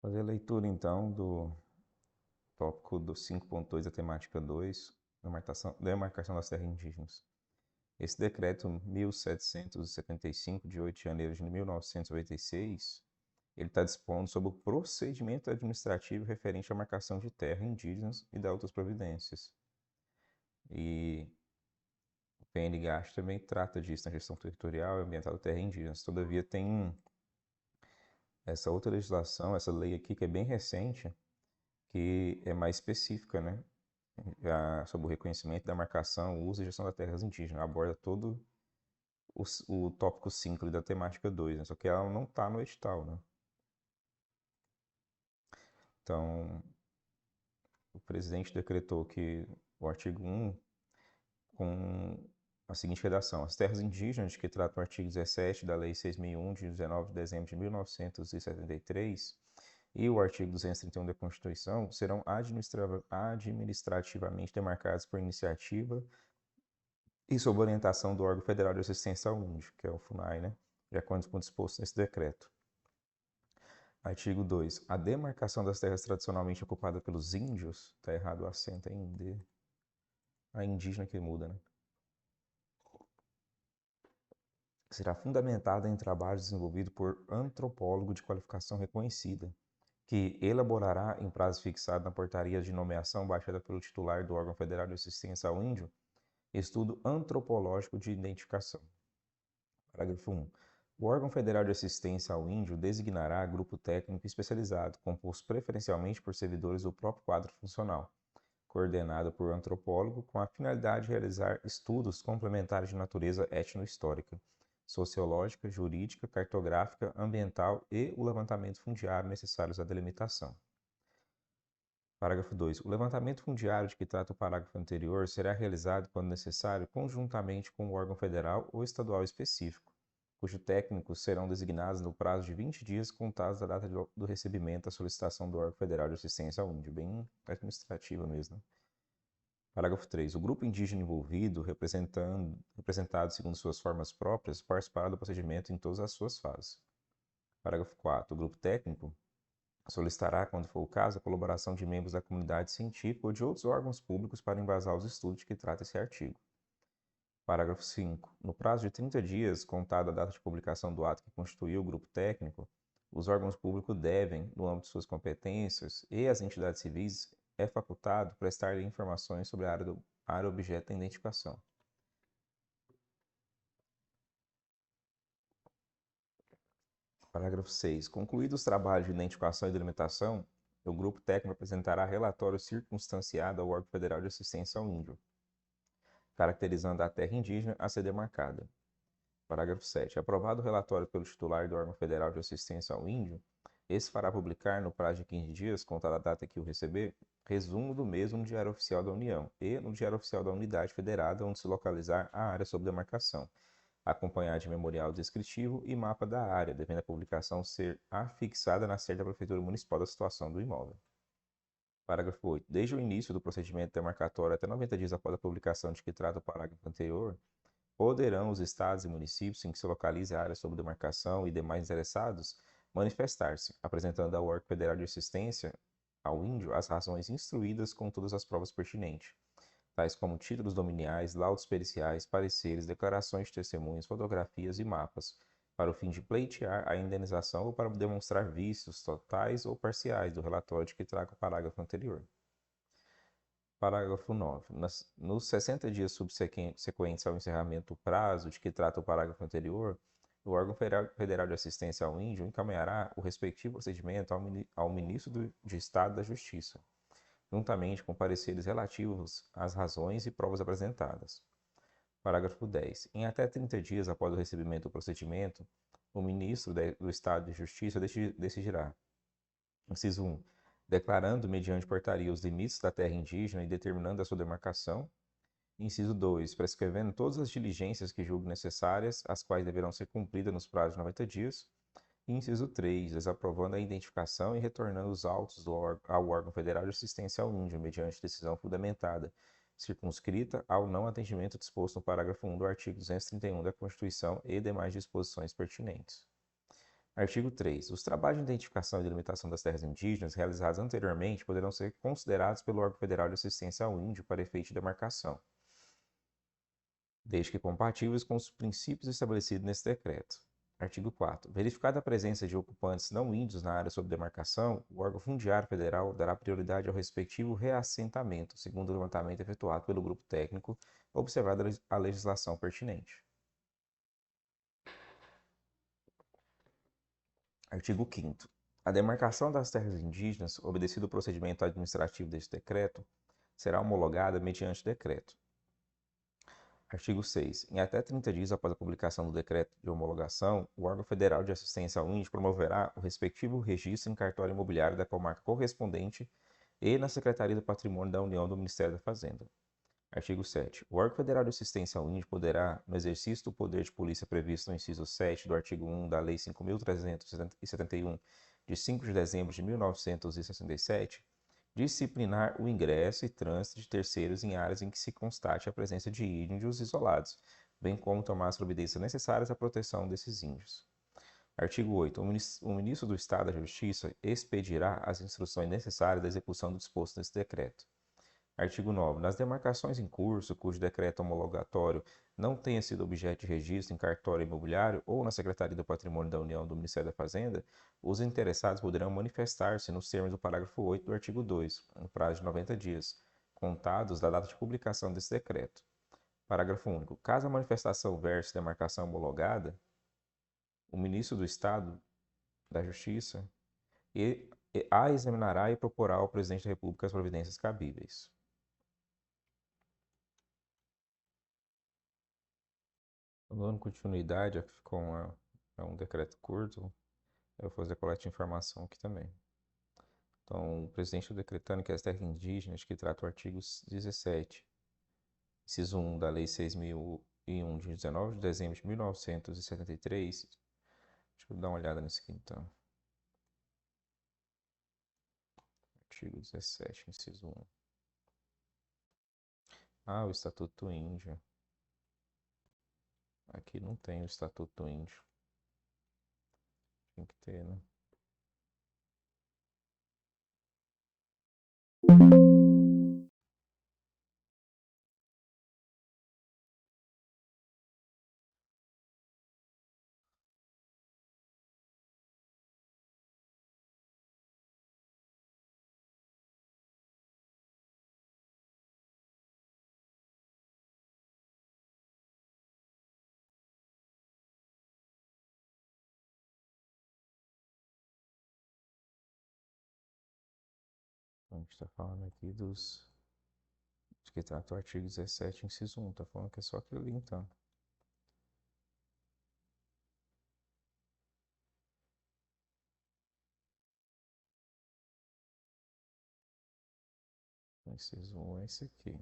Fazer a leitura, então, do tópico do 5.2 da temática 2, demarcação das terras indígenas. Esse decreto 1775, de 8 de janeiro de 1996, ele está dispondo sobre o procedimento administrativo referente à marcação de terras indígenas e da outras providências. E o PNGAT também trata disso na gestão territorial e ambiental da terra indígena. Todavia, tem essa outra legislação, essa lei aqui, que é bem recente, que é mais específica, né? Sobre o reconhecimento da marcação, uso e gestão das terras indígenas. Aborda todo o tópico 5 da temática 2, né? Só que ela não está no edital, né? Então, o presidente decretou que o artigo 1, com a seguinte redação: as terras indígenas de que trata o artigo 17 da Lei 6.001, de 19 de dezembro de 1973, e o artigo 231 da Constituição serão administrativamente demarcados por iniciativa e sob orientação do órgão federal de assistência ao índio, que é o FUNAI, né? De acordo com o disposto nesse decreto. Artigo 2. A demarcação das terras tradicionalmente ocupadas pelos índios, tá errado o acento em D, a indígena que muda, né? Será fundamentada em trabalho desenvolvido por antropólogo de qualificação reconhecida, que elaborará, em prazo fixado na portaria de nomeação baixada pelo titular do órgão federal de assistência ao índio, estudo antropológico de identificação. Parágrafo 1. O órgão federal de assistência ao índio designará grupo técnico especializado, composto preferencialmente por servidores do próprio quadro funcional, coordenado por antropólogo, com a finalidade de realizar estudos complementares de natureza etnohistórica, sociológica, jurídica, cartográfica, ambiental e o levantamento fundiário necessários à delimitação. Parágrafo 2. O levantamento fundiário de que trata o parágrafo anterior será realizado, quando necessário, conjuntamente com o órgão federal ou estadual específico, cujos técnicos serão designados no prazo de 20 dias contados da data do recebimento da solicitação do órgão federal de assistência ao índio. Bem administrativa mesmo. Parágrafo 3. O grupo indígena envolvido, representado segundo suas formas próprias, participará do procedimento em todas as suas fases. Parágrafo 4. O grupo técnico solicitará, quando for o caso, a colaboração de membros da comunidade científica ou de outros órgãos públicos para embasar os estudos de que trata esse artigo. Parágrafo 5. No prazo de 30 dias, contado a data de publicação do ato que constituiu o grupo técnico, os órgãos públicos devem, no âmbito de suas competências, e as entidades civis, é facultado prestar informações sobre a área objeto da identificação. Parágrafo 6. Concluídos os trabalhos de identificação e delimitação, o grupo técnico apresentará relatório circunstanciado ao órgão federal de assistência ao índio, caracterizando a terra indígena a ser demarcada. Parágrafo 7. Aprovado o relatório pelo titular do órgão federal de assistência ao índio, esse fará publicar, no prazo de 15 dias, contada a data que o receber, resumo do mesmo no Diário Oficial da União e no Diário Oficial da Unidade Federada, onde se localizar a área sob demarcação, acompanhado de memorial descritivo e mapa da área, devendo a publicação ser afixada na sede da Prefeitura Municipal da situação do imóvel. Parágrafo 8. Desde o início do procedimento demarcatório até 90 dias após a publicação de que trata o parágrafo anterior, poderão os estados e municípios em que se localize a área sob demarcação e demais interessados manifestar-se, apresentando ao órgão federal de assistência ao índio as razões instruídas com todas as provas pertinentes, tais como títulos dominiais, laudos periciais, pareceres, declarações de testemunhas, fotografias e mapas, para o fim de pleitear a indenização ou para demonstrar vícios totais ou parciais do relatório de que traga o parágrafo anterior. Parágrafo 9. Nos 60 dias subsequentes ao encerramento do prazo de que trata o parágrafo anterior, o órgão federal de assistência ao índio encaminhará o respectivo procedimento ao ministro de Estado da Justiça, juntamente com pareceres relativos às razões e provas apresentadas. Parágrafo 10. Em até 30 dias após o recebimento do procedimento, o ministro do Estado de Justiça decidirá. Inciso 1. Declarando, mediante portaria, os limites da terra indígena e determinando a sua demarcação. Inciso 2. Prescrevendo todas as diligências que julgue necessárias, as quais deverão ser cumpridas nos prazos de 90 dias. Inciso 3. Desaprovando a identificação e retornando os autos ao órgão federal de assistência ao índio, mediante decisão fundamentada, circunscrita ao não atendimento disposto no parágrafo 1 do artigo 231 da Constituição e demais disposições pertinentes. Artigo 3. Os trabalhos de identificação e delimitação das terras indígenas realizados anteriormente poderão ser considerados pelo órgão federal de assistência ao índio para efeito de demarcação, desde que compatíveis com os princípios estabelecidos nesse decreto. Artigo 4. Verificada a presença de ocupantes não índios na área sob demarcação, o órgão fundiário federal dará prioridade ao respectivo reassentamento, segundo o levantamento efetuado pelo grupo técnico, observada a legislação pertinente. Artigo 5º. A demarcação das terras indígenas, obedecido o procedimento administrativo deste decreto, será homologada mediante decreto. Artigo 6. Em até 30 dias após a publicação do decreto de homologação, o órgão federal de assistência ao índio promoverá o respectivo registro em cartório imobiliário da comarca correspondente e na Secretaria do Patrimônio da União do Ministério da Fazenda. Artigo 7. O órgão federal de assistência ao índio poderá, no exercício do poder de polícia previsto no inciso 7 do artigo 1 da Lei 5.371, de 5 de dezembro de 1967, disciplinar o ingresso e trânsito de terceiros em áreas em que se constate a presença de índios isolados, bem como tomar as providências necessárias à proteção desses índios. Artigo 8. O ministro do Estado da Justiça expedirá as instruções necessárias da execução do disposto nesse decreto. Artigo 9. Nas demarcações em curso, cujo decreto homologatório não tenha sido objeto de registro em cartório imobiliário ou na Secretaria do Patrimônio da União do Ministério da Fazenda, os interessados poderão manifestar-se nos termos do parágrafo 8 do artigo 2, no prazo de 90 dias, contados da data de publicação desse decreto. Parágrafo único. Caso a manifestação verse demarcação homologada, o ministro do Estado da Justiça a examinará e proporá ao presidente da República as providências cabíveis. Dando continuidade, aqui ficou um decreto curto, eu vou fazer a coleta de informação aqui também. Então, o presidente está decretando que as terras indígenas, que trata o artigo 17, inciso 1 da Lei 6.001, de 19 de dezembro de 1973, deixa eu dar uma olhada nisso aqui então. Artigo 17, inciso 1. Ah, o Estatuto do Índio. Aqui não tem o Estatuto do Índio. Tem que ter, né? A gente está falando aqui de que trata o artigo 17, inciso 1. Tá falando que é só aquilo ali, então. O inciso 1 é esse aqui.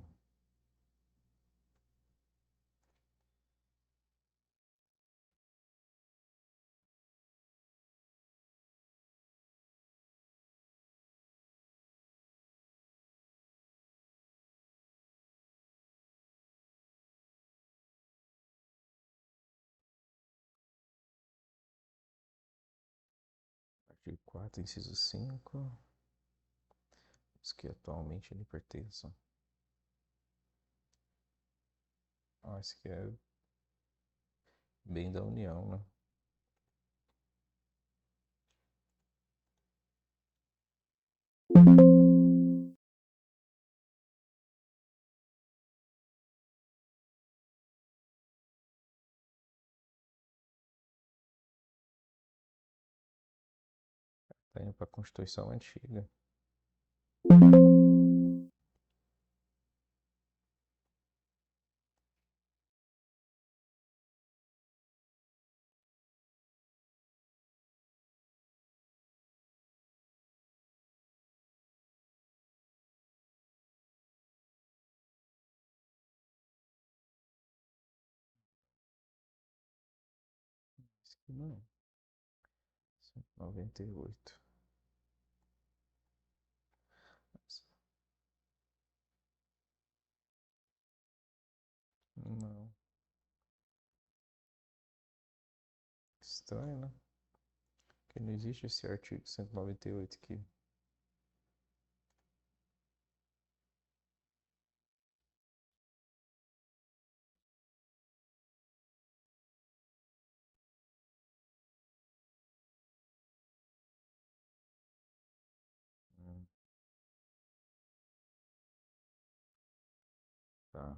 Artigo 4, inciso 5. Os que atualmente lhe pertençam. Ah, esse aqui é bem da União, né? Tá indo para a Constituição Antiga. Esse aqui não. 198. Não. Estranho, né? Porque não existe esse artigo 198 aqui. Hum, Tá.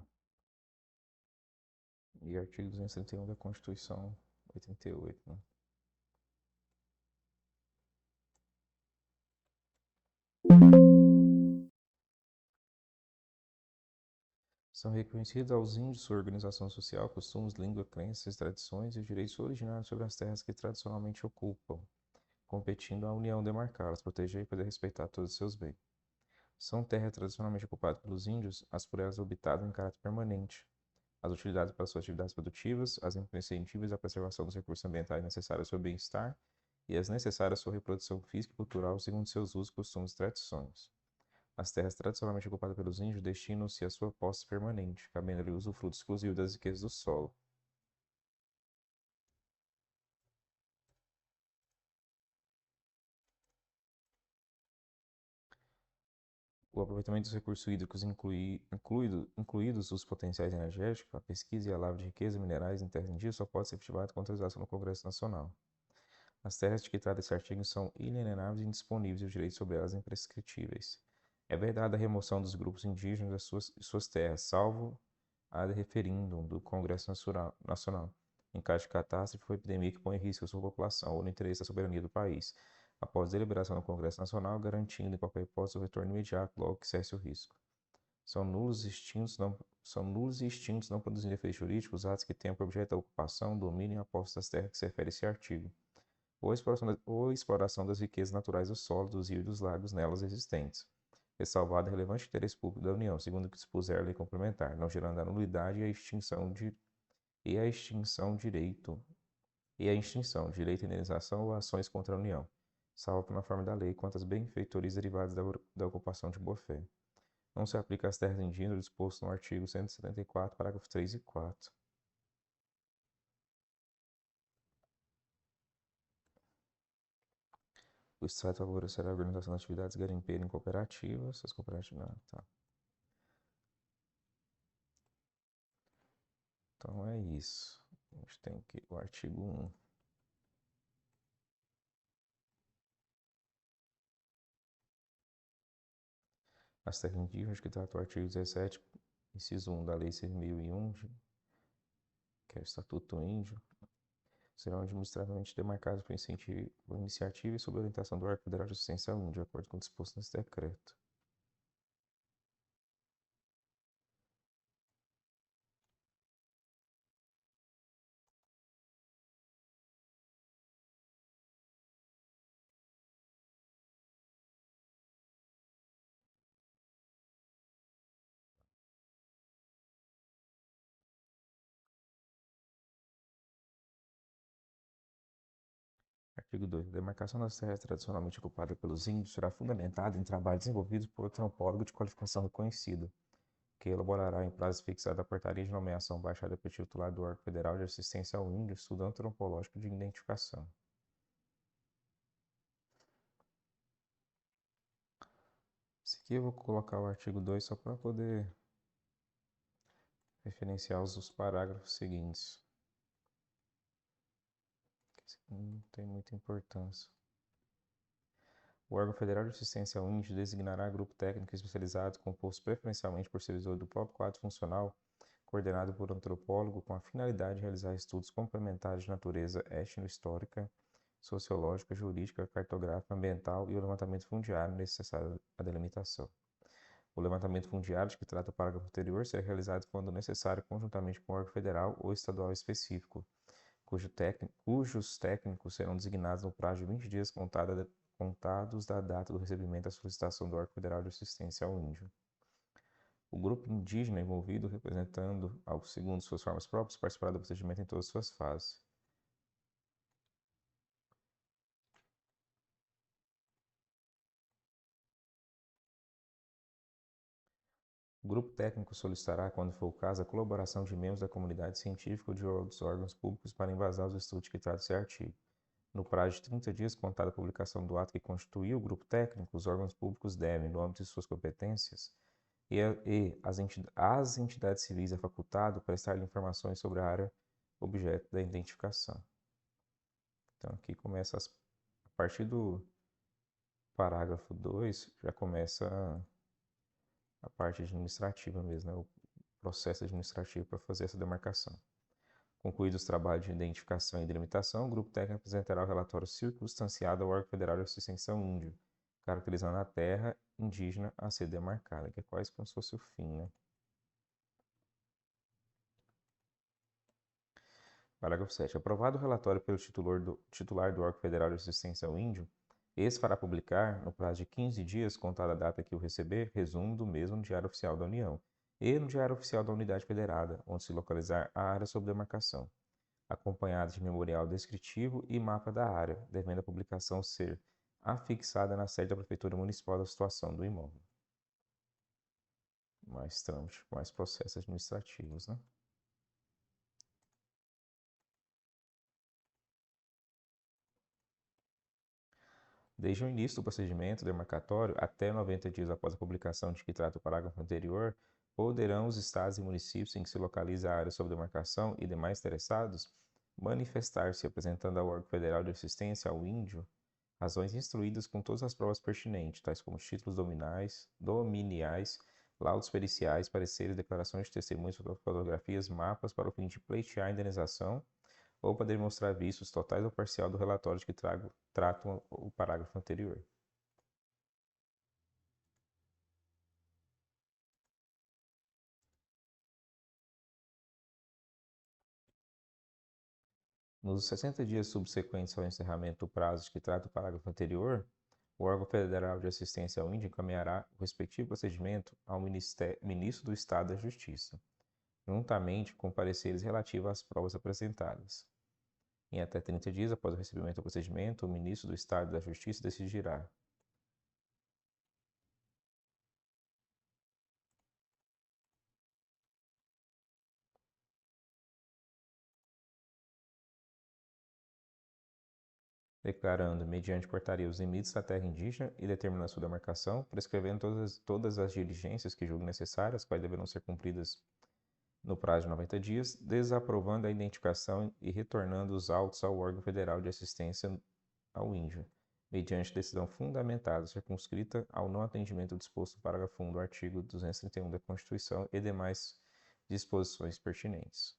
E artigo 231 da Constituição 88, né? São reconhecidos aos índios sua organização social, costumes, língua, crenças, tradições e direitos originários sobre as terras que tradicionalmente ocupam, competindo à União demarcá-las, proteger e poder respeitar todos os seus bens. São terras tradicionalmente ocupadas pelos índios, as por elas habitadas em caráter permanente, as utilidades para suas atividades produtivas, as imprescindíveis à preservação dos recursos ambientais necessários ao seu bem-estar e as necessárias à sua reprodução física e cultural segundo seus usos, costumes e tradições. As terras tradicionalmente ocupadas pelos índios destinam-se à sua posse permanente, cabendo-lhe o usufruto exclusivo das riquezas do solo. O aproveitamento dos recursos hídricos, incluídos os potenciais energéticos, a pesquisa e a lavra de riquezas minerais em terras indígenas, só pode ser efetivada com autorização no Congresso Nacional. As terras de que trata esse artigo são inalienáveis e indisponíveis e os direitos sobre elas imprescritíveis. É vedada a remoção dos grupos indígenas das suas terras, salvo ad referendum do Congresso Nacional, em caso de catástrofe ou epidemia que põe em risco a sua população ou no interesse da soberania do país, após deliberação do Congresso Nacional, garantindo em qualquer hipótese o retorno imediato logo que cesse o risco. São nulos e extintos, não produzindo efeito jurídico, os atos que tenham por objeto a ocupação, domínio e a posse das terras que se refere a esse artigo, ou exploração das riquezas naturais do solo, dos rios e dos lagos nelas existentes, ressalvado relevante interesse público da União, segundo o que dispuser a lei complementar, não gerando a nulidade e a extinção direito direito à indenização ou ações contra a União, salvo na forma da lei quanto às benfeitorias derivadas da ocupação de boa-fé. Não se aplica às terras indígenas disposto no artigo 174, parágrafos 3 e 4. O Estado favorecerá a organização de atividades garimpeiras em cooperativas. As cooperativas. Não, tá. Então é isso. A gente tem aqui o artigo 1. As terras indígenas, que trata o artigo 17, inciso 1 da Lei 6.001, que é o Estatuto Índio, serão administrativamente demarcadas por iniciativa e sob orientação do órgão federal de assistência ao índio, de acordo com o disposto nesse decreto. Artigo 2. A demarcação das terras tradicionalmente ocupadas pelos índios será fundamentada em trabalhos desenvolvidos por antropólogo de qualificação reconhecida, que elaborará em prazo fixado a portaria de nomeação baixada pelo titular do órgão federal de assistência ao índio, estudo antropológico de identificação. Esse aqui eu vou colocar o artigo 2 só para poder referenciar os parágrafos seguintes, que não tem muita importância. O órgão federal de assistência ao índio designará grupo técnico especializado composto preferencialmente por servidores do próprio quadro funcional, coordenado por antropólogo, com a finalidade de realizar estudos complementares de natureza étnico-histórica, sociológica, jurídica, cartográfica, ambiental e o levantamento fundiário necessário à delimitação. O levantamento fundiário, de que trata o parágrafo anterior, será realizado quando necessário conjuntamente com o órgão federal ou estadual específico, cujos técnicos serão designados no prazo de 20 dias contados da data do recebimento da solicitação do órgão federal de assistência ao índio. O grupo indígena envolvido, representando, segundo suas formas próprias, participará do procedimento em todas suas fases. O grupo técnico solicitará, quando for o caso, a colaboração de membros da comunidade científica ou de outros órgãos públicos para embasar os estudos que trata esse artigo. No prazo de 30 dias, contada a publicação do ato que constituiu o grupo técnico, os órgãos públicos devem, no âmbito de suas competências, as entidades civis é facultado prestar informações sobre a área objeto da identificação. Então, aqui começa, a partir do parágrafo 2, já começa a parte administrativa mesmo, né? O processo administrativo para fazer essa demarcação. Concluídos os trabalhos de identificação e delimitação, o grupo técnico apresentará o relatório circunstanciado ao órgão federal de assistência ao índio, caracterizando a terra indígena a ser demarcada, que é quase como se fosse o fim, né? Parágrafo 7. Aprovado o relatório pelo titular do órgão federal de assistência ao índio, esse fará publicar, no prazo de 15 dias, contada a data que o receber, resumo do mesmo no Diário Oficial da União e no Diário Oficial da Unidade Federada, onde se localizar a área sob demarcação, acompanhada de memorial descritivo e mapa da área, devendo a publicação ser afixada na sede da Prefeitura Municipal da situação do imóvel. Mais trâmite, mais processos administrativos, né? Desde o início do procedimento demarcatório até 90 dias após a publicação de que trata o parágrafo anterior, poderão os estados e municípios em que se localiza a área sob demarcação e demais interessados manifestar-se apresentando ao órgão federal de assistência ao índio razões instruídas com todas as provas pertinentes, tais como títulos dominiais, laudos periciais, pareceres, declarações de testemunhos, fotografias, mapas para o fim de pleitear a indenização ou para demonstrar vícios totais ou parcial do relatório de que tratam o parágrafo anterior. Nos 60 dias subsequentes ao encerramento do prazo de que trata o parágrafo anterior, o órgão federal de assistência ao índio encaminhará o respectivo procedimento ao ministro do Estado da Justiça, juntamente com pareceres relativos às provas apresentadas. Em até 30 dias após o recebimento do procedimento, o ministro do Estado da Justiça decidirá. Declarando, mediante portaria, os limites da terra indígena e determinando sua demarcação, prescrevendo todas as diligências que julgue necessárias, quais deverão ser cumpridas no prazo de 90 dias, desaprovando a identificação e retornando os autos ao órgão federal de assistência ao índio, mediante decisão fundamentada, circunscrita ao não atendimento disposto no parágrafo 1 do artigo 231 da Constituição e demais disposições pertinentes.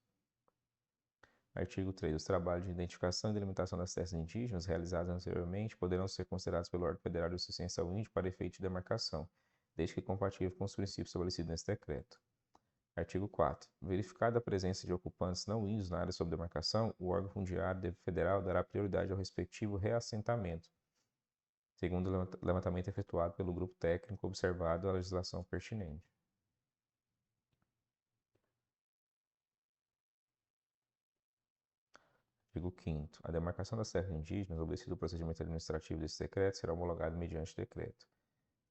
Artigo 3. Os trabalhos de identificação e delimitação das terras indígenas realizados anteriormente poderão ser considerados pelo órgão federal de assistência ao índio para efeito de demarcação, desde que compatível com os princípios estabelecidos nesse decreto. Artigo 4. Verificada a presença de ocupantes não índios na área sob demarcação, o órgão fundiário federal dará prioridade ao respectivo reassentamento, segundo o levantamento efetuado pelo grupo técnico observado a legislação pertinente. Artigo 5º. A demarcação das terras indígenas, obedecido o procedimento administrativo desse decreto, será homologado mediante decreto.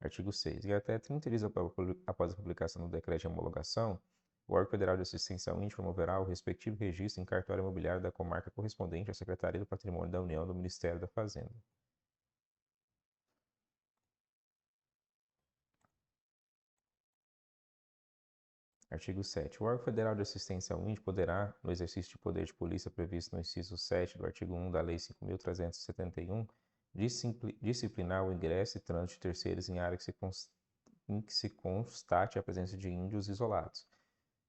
Artigo 6. E até 30 dias após a publicação do decreto de homologação, o órgão federal de assistência ao índio promoverá o respectivo registro em cartório imobiliário da comarca correspondente à Secretaria do Patrimônio da União do Ministério da Fazenda. Artigo 7. O órgão federal de assistência ao índio poderá, no exercício de poder de polícia previsto no inciso 7 do artigo 1 da Lei 5.371, disciplinar o ingresso e trânsito de terceiros em área em que se constate a presença de índios isolados,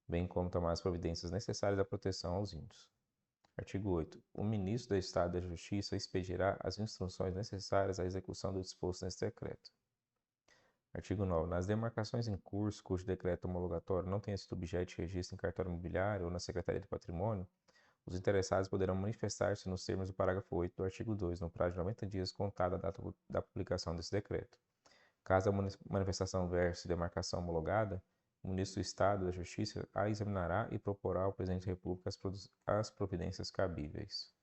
bem como tomar as providências necessárias à proteção aos índios. Artigo 8. O ministro do Estado da Justiça expedirá as instruções necessárias à execução do disposto neste decreto. Artigo 9. Nas demarcações em curso, cujo decreto homologatório não tenha sido objeto de registro em cartório imobiliário ou na Secretaria do Patrimônio, os interessados poderão manifestar-se nos termos do parágrafo 8 do artigo 2, no prazo de 90 dias contada a data da publicação desse decreto. Caso a manifestação verse demarcação homologada, o ministro do Estado da Justiça a examinará e proporá ao Presidente da República as providências cabíveis.